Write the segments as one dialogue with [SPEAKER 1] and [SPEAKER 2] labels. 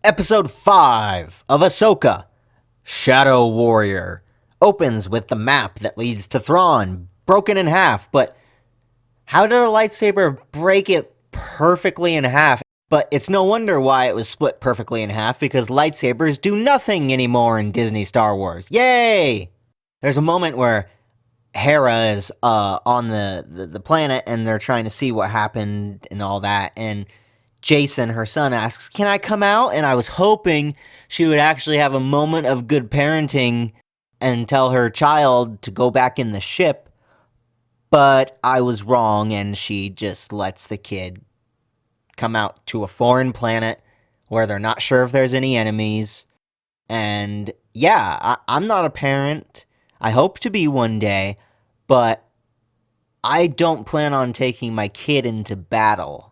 [SPEAKER 1] Episode 5 of AHSOKA, Shadow Warrior, opens with the map that leads to Thrawn, broken in half, but how did a lightsaber break it perfectly in half? But it's no wonder why it was split perfectly in half, because lightsabers do nothing anymore in Disney Star Wars. Yay! There's a moment where Hera is on the planet, and they're trying to see what happened and all that, and Jason, her son, asks, "Can I come out?" And I was hoping she would actually have a moment of good parenting and tell her child to go back in the ship. But I was wrong, and she just lets the kid come out to a foreign planet where they're not sure if there's any enemies. And yeah, I'm not a parent. I hope to be one day, but I don't plan on taking my kid into battle.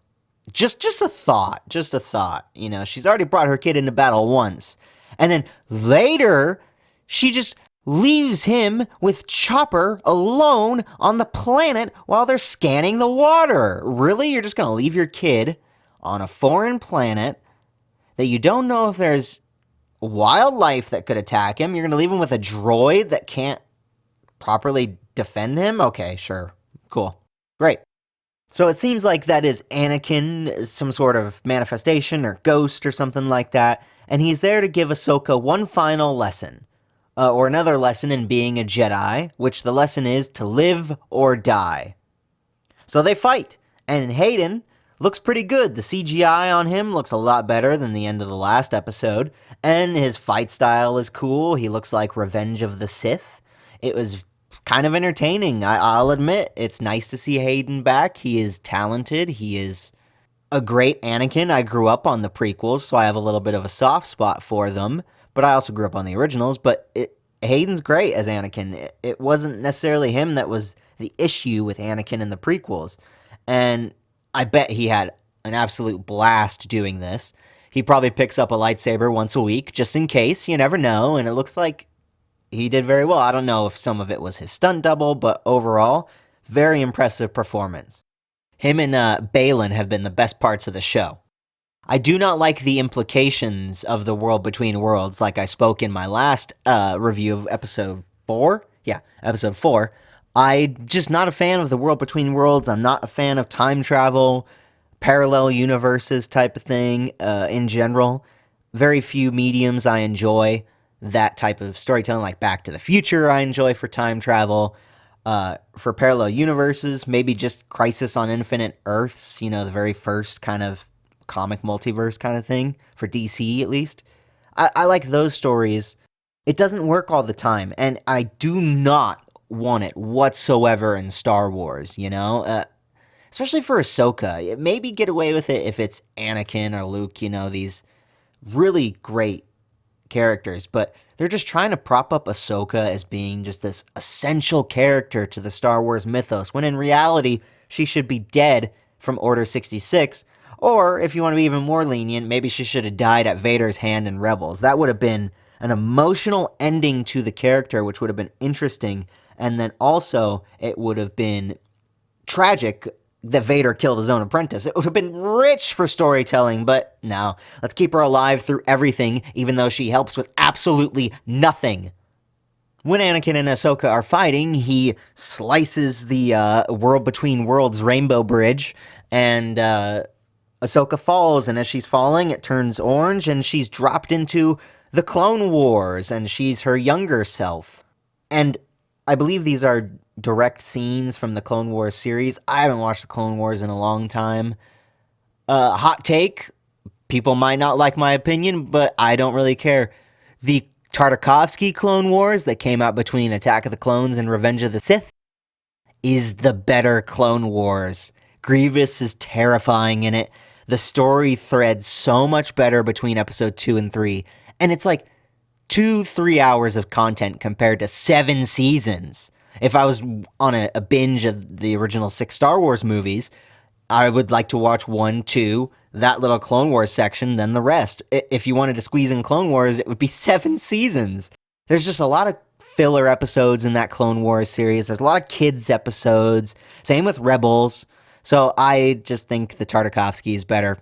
[SPEAKER 1] Just a thought, you know, she's already brought her kid into battle once. And then later, she just leaves him with Chopper alone on the planet while they're scanning the water. Really? You're just gonna leave your kid on a foreign planet that you don't know if there's wildlife that could attack him? You're gonna leave him with a droid that can't properly defend him? Okay, sure. Cool. Great. So it seems like that is Anakin, some sort of manifestation or ghost or something like that, and he's there to give Ahsoka one final lesson, or another lesson in being a Jedi, which the lesson is to live or die. So they fight, and Hayden looks pretty good. The CGI on him looks a lot better than the end of the last episode, and his fight style is cool. He looks like Revenge of the Sith. It was kind of entertaining. I'll admit, it's nice to see Hayden back. He is talented. He is a great Anakin. I grew up on the prequels, so I have a little bit of a soft spot for them, but I also grew up on the originals. But Hayden's great as Anakin. It wasn't necessarily him that was the issue with Anakin in the prequels, and I bet he had an absolute blast doing this. He probably picks up a lightsaber once a week, just in case. You never know, and it looks like he did very well. I don't know if some of it was his stunt double, but overall, very impressive performance. Him and Balin have been the best parts of the show. I do not like the implications of the world between worlds, like I spoke in my last review of episode 4. Yeah, episode 4. I'm just not a fan of the world between worlds. I'm not a fan of time travel, parallel universes type of thing in general. Very few mediums I enjoy that type of storytelling, like Back to the Future I enjoy for time travel. For parallel universes, maybe just Crisis on Infinite Earths, you know, the very first kind of comic multiverse kind of thing, for DC at least. I like those stories. It doesn't work all the time, and I do not want it whatsoever in Star Wars, you know? Especially for Ahsoka. Maybe get away with it if it's Anakin or Luke, you know, these really great characters, but they're just trying to prop up Ahsoka as being just this essential character to the Star Wars mythos, when in reality, she should be dead from Order 66, or if you want to be even more lenient, maybe she should have died at Vader's hand in Rebels. That would have been an emotional ending to the character, which would have been interesting, and then also it would have been tragic that Vader killed his own apprentice. It would have been rich for storytelling, but no. Let's keep her alive through everything, even though she helps with absolutely nothing. When Anakin and Ahsoka are fighting, he slices the world between worlds rainbow bridge, and Ahsoka falls, and as she's falling, it turns orange, and she's dropped into the Clone Wars, and she's her younger self. And I believe these are direct scenes from the Clone Wars series. I haven't watched the Clone Wars in a long time. Hot take, people might not like my opinion, but I don't really care. The Tartakovsky Clone Wars that came out between Attack of the Clones and Revenge of the Sith is the better Clone Wars. Grievous is terrifying in it. The story threads so much better between episode 2 and 3, and it's like 2-3 hours of content compared to 7 seasons. If I was on a binge of the original 6 Star Wars movies, I would like to watch 1, 2, that little Clone Wars section, then the rest. If you wanted to squeeze in Clone Wars, it would be 7 seasons. There's just a lot of filler episodes in that Clone Wars series. There's a lot of kids episodes. Same with Rebels. So I just think the Tartakovsky is better.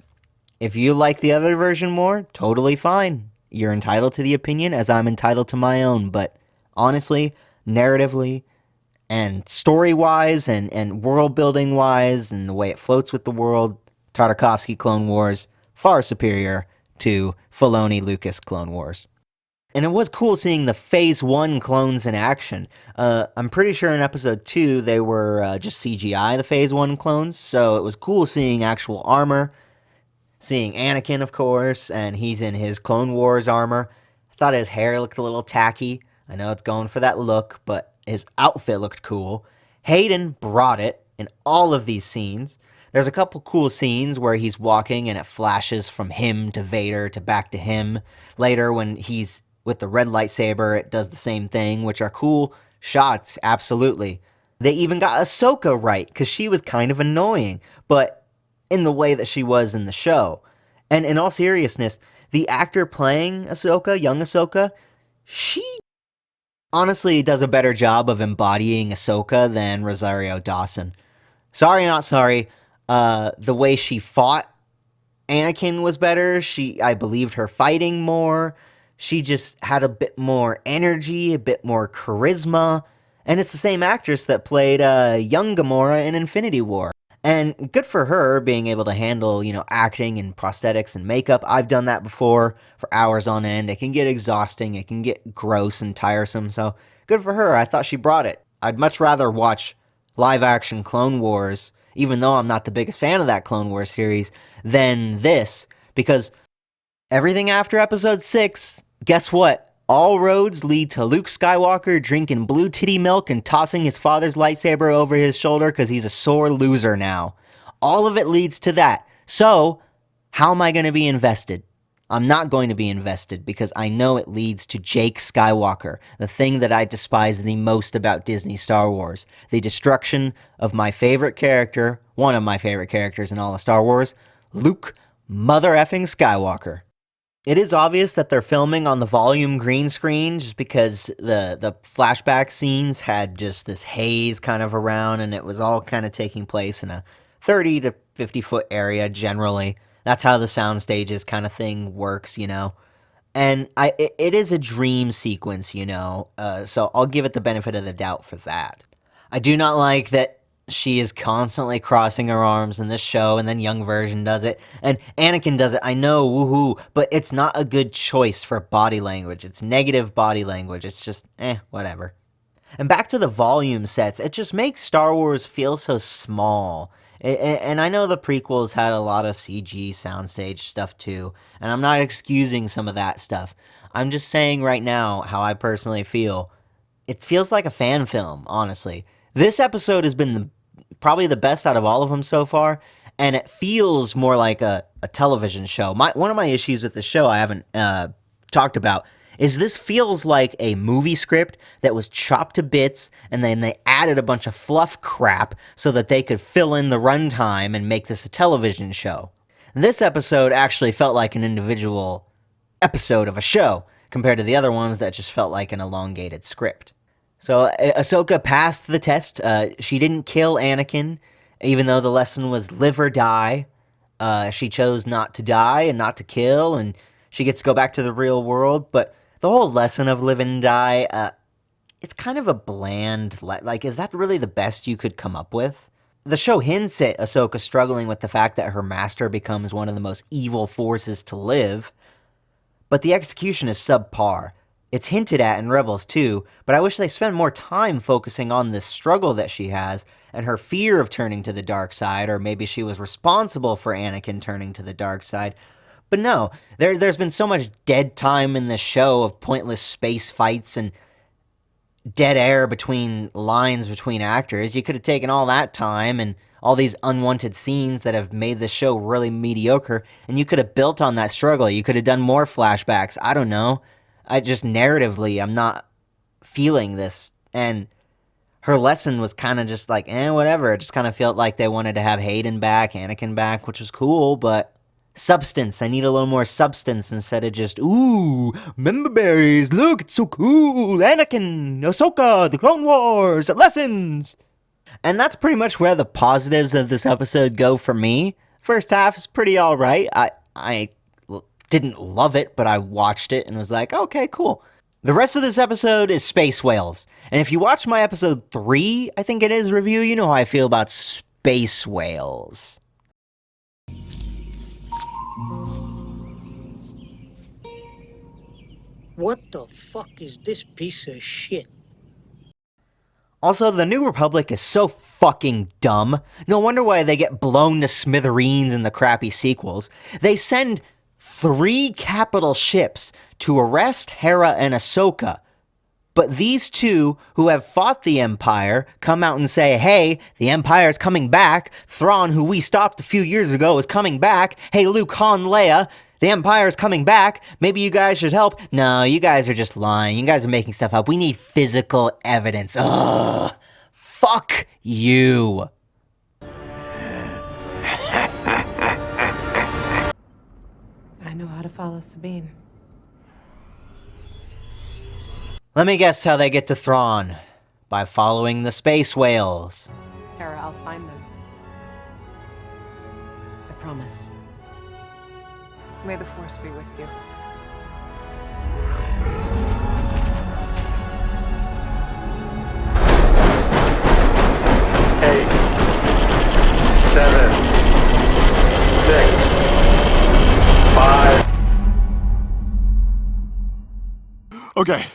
[SPEAKER 1] If you like the other version more, totally fine. You're entitled to the opinion as I'm entitled to my own, but honestly, narratively, and story-wise, and world-building wise, and the way it floats with the world, Tartakovsky Clone Wars, far superior to Filoni Lucas Clone Wars. And it was cool seeing the Phase 1 clones in action. I'm pretty sure in Episode 2 they were just CGI, the Phase 1 clones, so it was cool seeing actual armor, seeing Anakin, of course, and he's in his Clone Wars armor. I thought his hair looked a little tacky. I know it's going for that look, but his outfit looked cool. Hayden brought it in all of these scenes. There's a couple cool scenes where he's walking and it flashes from him to Vader to back to him. Later, when he's with the red lightsaber, it does the same thing, which are cool shots, absolutely. They even got Ahsoka right, because she was kind of annoying, but in the way that she was in the show. And in all seriousness, the actor playing Ahsoka, young Ahsoka, she honestly does a better job of embodying Ahsoka than Rosario Dawson. Sorry, not sorry. The way she fought Anakin was better. I believed her fighting more. She just had a bit more energy, a bit more charisma. And it's the same actress that played young Gamora in Infinity War. And good for her being able to handle, acting and prosthetics and makeup. I've done that before for hours on end. It can get exhausting. It can get gross and tiresome. So good for her. I thought she brought it. I'd much rather watch live action Clone Wars, even though I'm not the biggest fan of that Clone Wars series, than this. Because everything after Episode 6, guess what? All roads lead to Luke Skywalker drinking blue titty milk and tossing his father's lightsaber over his shoulder because he's a sore loser now. All of it leads to that. So, how am I going to be invested? I'm not going to be invested because I know it leads to Jake Skywalker, the thing that I despise the most about Disney Star Wars. The destruction of my favorite character, one of my favorite characters in all of Star Wars, Luke mother effing Skywalker. It is obvious that they're filming on the volume green screen just because the flashback scenes had just this haze kind of around, and it was all kind of taking place in a 30 to 50 foot area generally. That's how the sound stages kind of thing works, And it is a dream sequence, so I'll give it the benefit of the doubt for that. I do not like that she is constantly crossing her arms in this show, and then young version does it, and Anakin does it. I know, woohoo, but it's not a good choice for body language. It's negative body language. It's just, whatever. And back to the volume sets, it just makes Star Wars feel so small. And I know the prequels had a lot of CG soundstage stuff too, and I'm not excusing some of that stuff. I'm just saying right now how I personally feel. It feels like a fan film, honestly. This episode has been probably the best out of all of them so far, and it feels more like a television show. One of my issues with the show I haven't talked about is this feels like a movie script that was chopped to bits, and then they added a bunch of fluff crap so that they could fill in the runtime and make this a television show. This episode actually felt like an individual episode of a show, compared to the other ones that just felt like an elongated script. So Ahsoka passed the test. She didn't kill Anakin, even though the lesson was live or die. She chose not to die and not to kill, and she gets to go back to the real world. But the whole lesson of live and die, it's kind of a bland, is that really the best you could come up with? The show hints at Ahsoka struggling with the fact that her master becomes one of the most evil forces to live, but the execution is subpar. It's hinted at in Rebels too, but I wish they spent more time focusing on this struggle that she has and her fear of turning to the dark side, or maybe she was responsible for Anakin turning to the dark side. But no, there's been so much dead time in this show of pointless space fights and dead air between lines between actors. You could have taken all that time and all these unwanted scenes that have made the show really mediocre, and you could have built on that struggle. You could have done more flashbacks. I don't know. Narratively, I'm not feeling this. And her lesson was kind of just like, whatever. It just kind of felt like they wanted to have Hayden back, Anakin back, which was cool, but substance. I need a little more substance instead of just, ooh, member berries, look, it's so cool, Anakin, Ahsoka, the Clone Wars, lessons. And that's pretty much where the positives of this episode go for me. First half is pretty alright. I didn't love it, but I watched it and was like, okay, cool. The rest of this episode is Spacewhales. And if you watch my episode 3, I think it is, review, you know how I feel about Spacewhales.
[SPEAKER 2] What the fuck is this piece of shit?
[SPEAKER 1] Also, the New Republic is so fucking dumb. No wonder why they get blown to smithereens in the crappy sequels. They send 3 capital ships to arrest Hera and Ahsoka. But these two, who have fought the Empire, come out and say, hey, the Empire's coming back. Thrawn, who we stopped a few years ago, is coming back. Hey, Luke, Han, Leia, the Empire's coming back. Maybe you guys should help. No, you guys are just lying. You guys are making stuff up. We need physical evidence. Ugh. Fuck you.
[SPEAKER 3] I know how to follow Sabine.
[SPEAKER 1] Let me guess how they get to Thrawn. By following the Spacewhales.
[SPEAKER 3] Hera, I'll find them. I promise. May the Force be with you.
[SPEAKER 4] 8, 7, 6, 5.
[SPEAKER 5] Okay.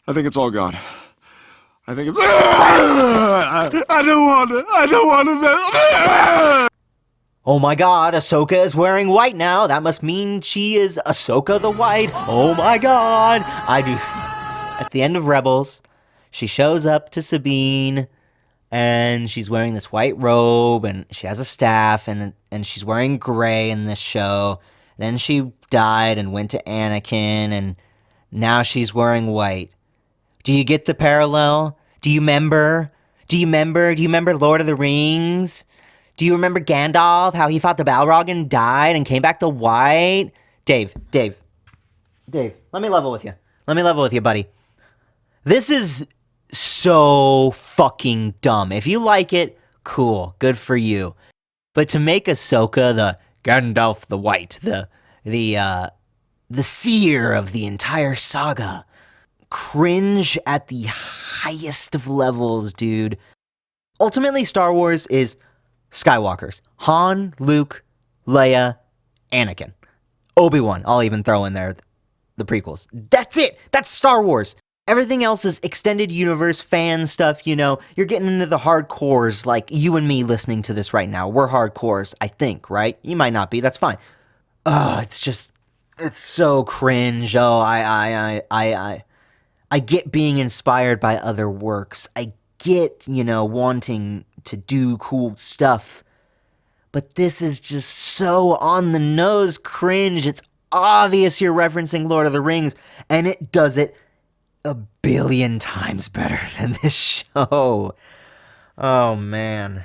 [SPEAKER 5] I think it's all gone. I think it's... I don't want to...
[SPEAKER 1] Oh my god, Ahsoka is wearing white now. That must mean she is Ahsoka the White. Oh my god. At the end of Rebels, she shows up to Sabine, and she's wearing this white robe, and she has a staff, and she's wearing gray in this show. Then she died and went to Anakin, and now she's wearing white. Do you get the parallel? Do you remember? Do you remember Lord of the Rings? Do you remember Gandalf, how he fought the Balrog and died and came back to white? Dave, let me level with you. Buddy. This is so fucking dumb. If you like it, cool, good for you. But to make Ahsoka the Gandalf the White, the seer of the entire saga, cringe at the highest of levels, dude. Ultimately, Star Wars is Skywalkers. Han, Luke, Leia, Anakin. Obi-Wan, I'll even throw in there the prequels. That's it! That's Star Wars! Everything else is extended universe fan stuff, you know. You're getting into the hardcores like you and me listening to this right now. We're hardcores, I think, right? You might not be, that's fine. It's so cringe. I get being inspired by other works. I get, wanting to do cool stuff. But this is just so on the nose cringe. It's obvious you're referencing Lord of the Rings, and it does it a billion times better than this show. Oh, man.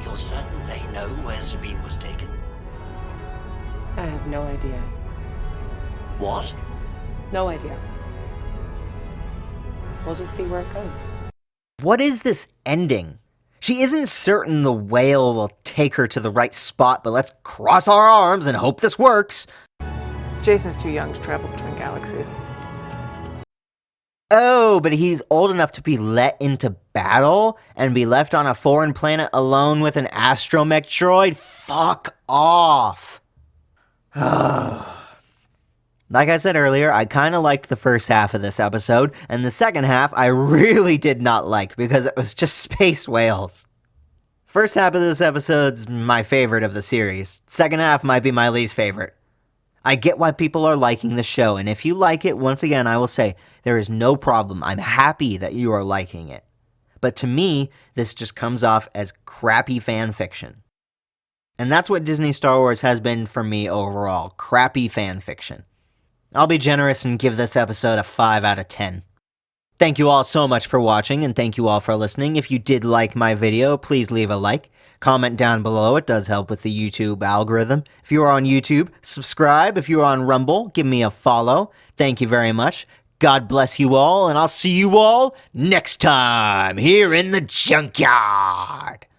[SPEAKER 2] You're certain they know where Sabine was taken?
[SPEAKER 3] I have no idea.
[SPEAKER 2] What?
[SPEAKER 3] No idea. We'll just see where it goes.
[SPEAKER 1] What is this ending? She isn't certain the whale will take her to the right spot, but let's cross our arms and hope this works.
[SPEAKER 3] Jason's too young to travel between galaxies.
[SPEAKER 1] Oh, but he's old enough to be let into battle and be left on a foreign planet alone with an astromech droid? Fuck off. Like I said earlier, I kind of liked the first half of this episode, and the second half I really did not like because it was just Spacewhales. First half of this episode's my favorite of the series. Second half might be my least favorite. I get why people are liking the show, and if you like it, once again, I will say, there is no problem. I'm happy that you are liking it. But to me, this just comes off as crappy fan fiction. And that's what Disney Star Wars has been for me overall, crappy fan fiction. I'll be generous and give this episode a 5 out of 10. Thank you all so much for watching, and thank you all for listening. If you did like my video, please leave a like. Comment down below, it does help with the YouTube algorithm. If you are on YouTube, subscribe. If you are on Rumble, give me a follow. Thank you very much. God bless you all, and I'll see you all next time here in the Junkyard.